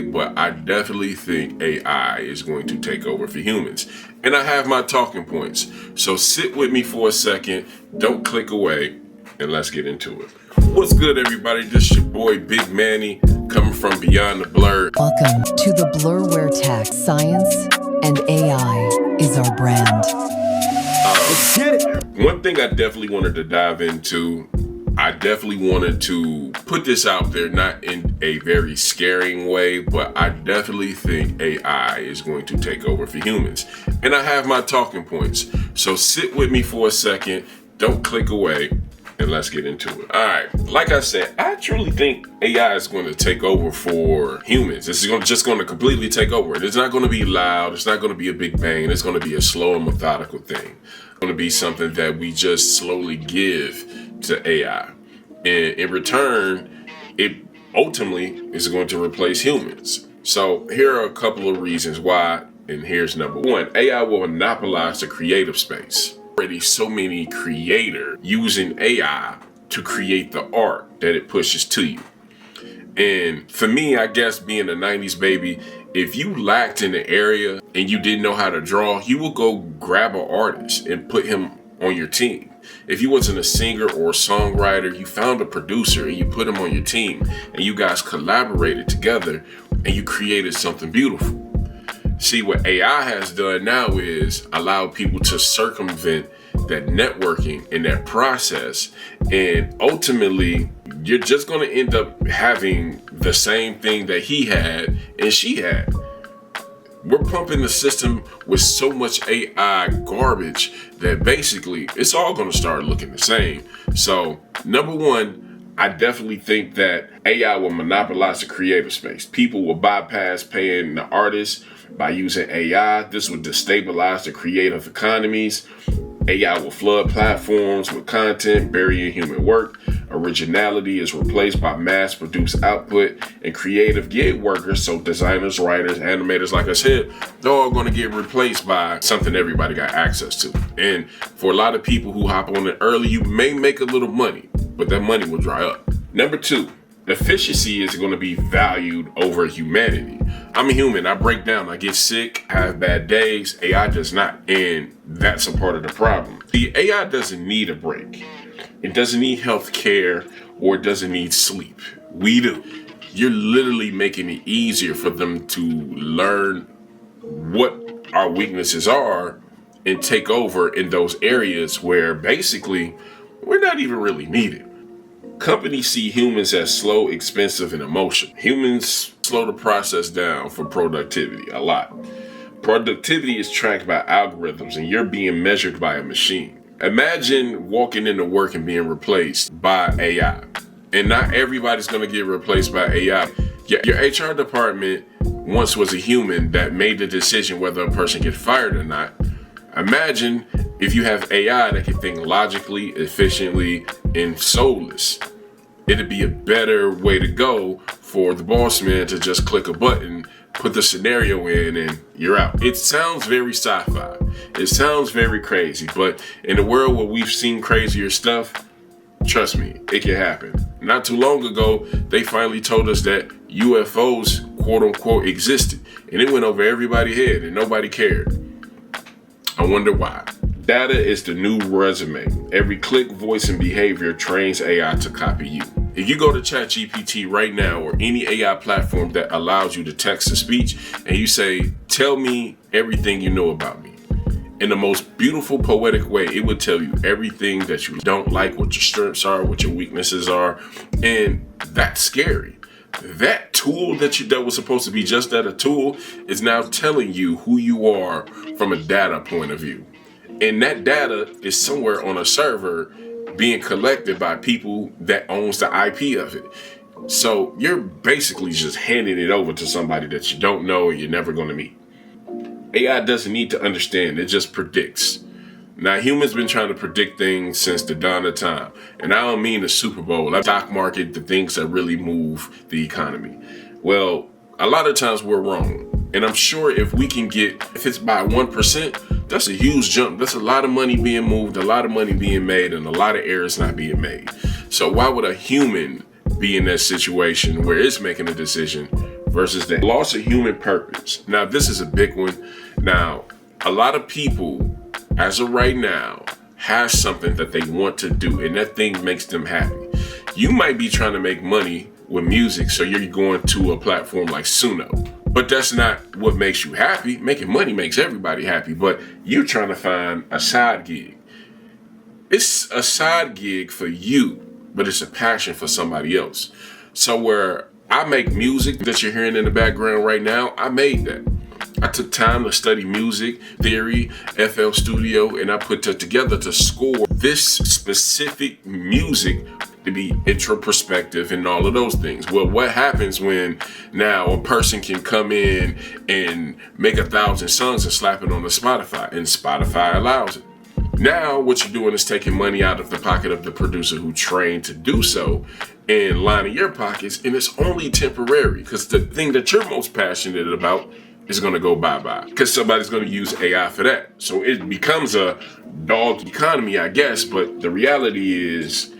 But I definitely think AI is going to take over for humans. And I have my talking points. So sit with me for a second, don't click away, and let's get into it. What's good, everybody? This is your boy Big Manny, coming from Beyond the Blur. Welcome to the Blur, where tech, science, and AI is our brand. Let's get it. One thing I definitely wanted to dive into, I definitely wanted to put this out there, not in a very scaring way, but I definitely think AI is going to take over for humans. And I have my talking points. So sit with me for a second, don't click away, and let's get into it. All right, like I said, I truly think AI is going to take over for humans. This is just going to completely take over. It's not going to be loud. It's not going to be a big bang. It's going to be a slow and methodical thing. It's going to be something that we just slowly give to AI. And in return, it ultimately is going to replace humans. So here are a couple of reasons why, and here's number one. AI will monopolize the creative space. Already so many creators using AI to create the art that it pushes to you. And for me, I guess being a 90s baby, if you lacked in the area and you didn't know how to draw, you will go grab an artist and put him on your team. If you wasn't a singer or a songwriter, you found a producer and you put him on your team, and you guys collaborated together and you created something beautiful. See, what AI has done now is allow people to circumvent that networking and that process, and ultimately you're just going to end up having the same thing that he had and she had. We're pumping the system with so much AI garbage that basically it's all going to start looking the same. So, number one, I definitely think that AI will monopolize the creative space. People will bypass paying the artists by using AI. This will destabilize the creative economies. AI will flood platforms with content, burying human work. Originality is replaced by mass-produced output, and creative gig workers, so designers, writers, animators like I said, they're all going to get replaced by something everybody got access to. And for a lot of people who hop on it early, you may make a little money, but that money will dry up. Number two, efficiency is going to be valued over humanity. I'm a human. I break down. I get sick. I have bad days. AI does not. And that's a part of the problem. The AI doesn't need a break. It doesn't need health care, or it doesn't need sleep. We do. You're literally making it easier for them to learn what our weaknesses are and take over in those areas where basically we're not even really needed. Companies see humans as slow, expensive, and emotional. Humans slow the process down for productivity a lot. Productivity is tracked by algorithms, and you're being measured by a machine. Imagine walking into work and being replaced by AI. And not everybody's going to get replaced by AI. Your HR department once was a human that made the decision whether a person gets fired or not. Imagine if you have AI that can think logically, efficiently, and soulless. It'd be a better way to go for the boss man to just click a button, put the scenario in, and you're out. It sounds very sci-fi. It sounds very crazy, but in a world where we've seen crazier stuff, trust me, it can happen. Not too long ago, they finally told us that UFOs, quote unquote, existed, and it went over everybody's head and nobody cared. I wonder why. Data is the new resume. Every click, voice, and behavior trains AI to copy you. If you go to ChatGPT right now, or any AI platform that allows you to text to speech, and you say, tell me everything you know about me, in the most beautiful, poetic way, it would tell you everything that you don't like, what your strengths are, what your weaknesses are, and that's scary. That tool that was supposed to be just that, a tool, is now telling you who you are from a data point of view. And that data is somewhere on a server being collected by people that owns the IP of it. So you're basically just handing it over to somebody that you don't know and you're never going to meet. AI doesn't need to understand, it just predicts. Now, humans been trying to predict things since the dawn of time. And I don't mean the Super Bowl, the stock market, the things that really move the economy. Well, a lot of times we're wrong. And I'm sure if it's by 1%, that's a huge jump. That's a lot of money being moved, a lot of money being made, and a lot of errors not being made. So why would a human be in that situation where it's making a decision versus the loss of human purpose. Now, this is a big one. Now, a lot of people, as of right now, have something that they want to do, and that thing makes them happy. You might be trying to make money with music, so you're going to a platform like Suno. But that's not what makes you happy. Making money makes everybody happy, but you're trying to find a side gig. It's a side gig for you, but it's a passion for somebody else. So where I make music that you're hearing in the background right now, I made that. I took time to study music theory, FL Studio, and I put that together to score this specific music to be introspective and all of those things. Well, what happens when now a person can come in and make 1,000 songs and slap it on the Spotify, and Spotify allows it? Now what you're doing is taking money out of the pocket of the producer who trained to do so and lining your pockets, and it's only temporary because the thing that you're most passionate about is going to go bye-bye because somebody's going to use AI for that. So it becomes a dog economy, I guess, but the reality is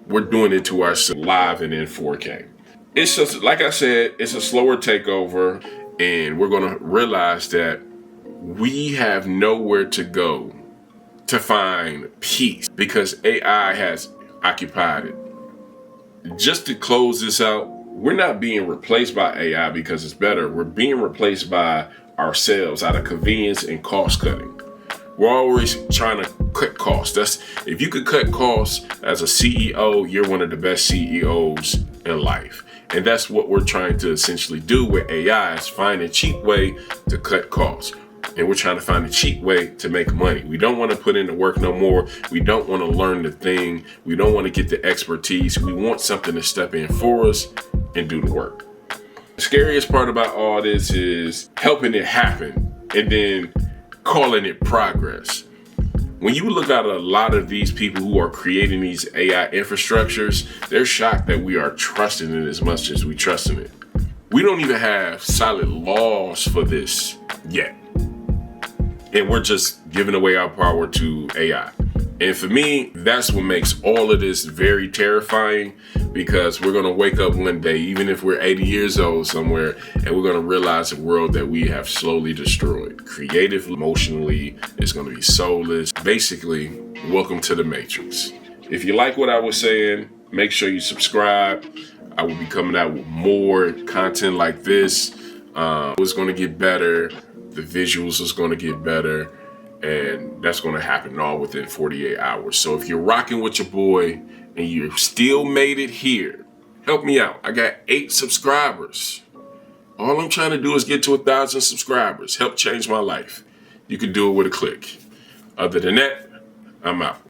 we're doing it to ourselves live and in 4K. It's just, like I said, it's a slower takeover, and we're going to realize that we have nowhere to go to find peace because AI has occupied it. Just to close this out, we're not being replaced by AI because it's better. We're being replaced by ourselves out of convenience and cost cutting. We're always trying to cut costs. If you could cut costs as a CEO, you're one of the best CEOs in life. And that's what we're trying to essentially do with AI, is find a cheap way to cut costs. And we're trying to find a cheap way to make money. We don't want to put in the work no more. We don't want to learn the thing. We don't want to get the expertise. We want something to step in for us and do the work. The scariest part about all this is helping it happen and then calling it progress. When you look at a lot of these people who are creating these AI infrastructures, they're shocked that we are trusting it as much as we trust in it. We don't even have solid laws for this yet. And we're just giving away our power to AI. And for me, that's what makes all of this very terrifying, because we're going to wake up one day, even if we're 80 years old somewhere, and we're going to realize a world that we have slowly destroyed. Creatively, emotionally, it's going to be soulless. Basically, welcome to the Matrix. If you like what I was saying, make sure you subscribe. I will be coming out with more content like this. It's going to get better. The visuals is going to get better, and that's going to happen all within 48 hours. So if you're rocking with your boy and you still made it here, help me out. I got 8 subscribers. All I'm trying to do is get to 1,000 subscribers. Help change my life. You can do it with a click. Other than that, I'm out.